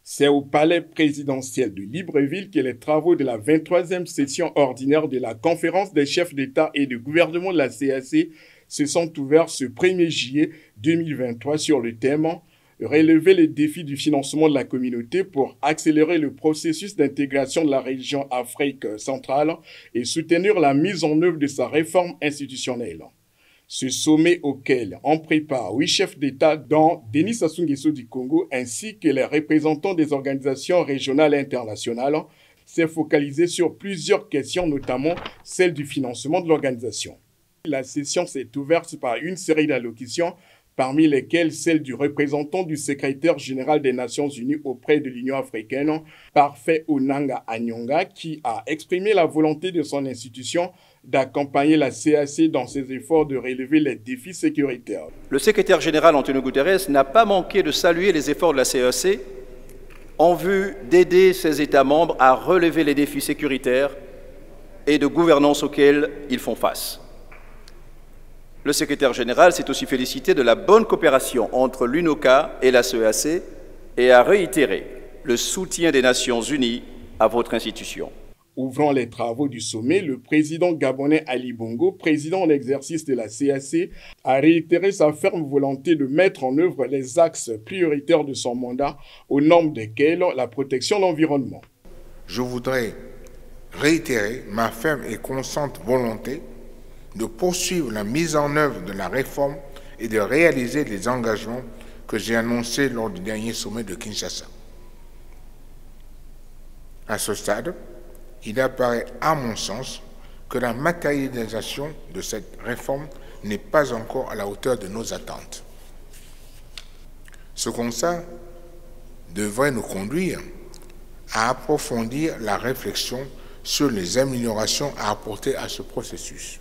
C'est au palais présidentiel de Libreville que les travaux de la 23e session ordinaire de la conférence des chefs d'État et de gouvernement de la CAC se sont ouverts ce 1er juillet 2023 sur le thème « Relever les défis du financement de la communauté pour accélérer le processus d'intégration de la région Afrique centrale et soutenir la mise en œuvre de sa réforme institutionnelle ». Ce sommet auquel on prépare 8 chefs d'État dont Denis Sassou Nguesso du Congo ainsi que les représentants des organisations régionales et internationales s'est focalisé sur plusieurs questions, notamment celle du financement de l'organisation. La session s'est ouverte par une série d'allocutions, parmi lesquelles celle du représentant du secrétaire général des Nations Unies auprès de l'Union africaine, Parfait Onanga Anyonga, qui a exprimé la volonté de son institution d'accompagner la CAC dans ses efforts de relever les défis sécuritaires. Le secrétaire général Antonio Guterres n'a pas manqué de saluer les efforts de la CAC en vue d'aider ses États membres à relever les défis sécuritaires et de gouvernance auxquels ils font face. Le secrétaire général s'est aussi félicité de la bonne coopération entre l'UNOCA et la CEAC et a réitéré le soutien des Nations Unies à votre institution. Ouvrant les travaux du sommet, le président gabonais Ali Bongo, président en exercice de la CAC, a réitéré sa ferme volonté de mettre en œuvre les axes prioritaires de son mandat, au nombre desquels la protection de l'environnement. Je voudrais réitérer ma ferme et constante volonté de poursuivre la mise en œuvre de la réforme et de réaliser les engagements que j'ai annoncés lors du dernier sommet de Kinshasa. À ce stade, il apparaît à mon sens que la matérialisation de cette réforme n'est pas encore à la hauteur de nos attentes. Ce constat devrait nous conduire à approfondir la réflexion sur les améliorations à apporter à ce processus.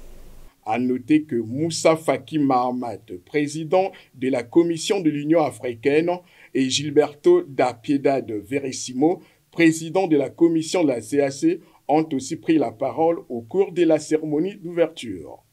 À noter que Moussa Faki Mahamat, président de la Commission de l'Union africaine, et Gilberto da Piedade Verissimo, président de la commission de la CAC, ont aussi pris la parole au cours de la cérémonie d'ouverture.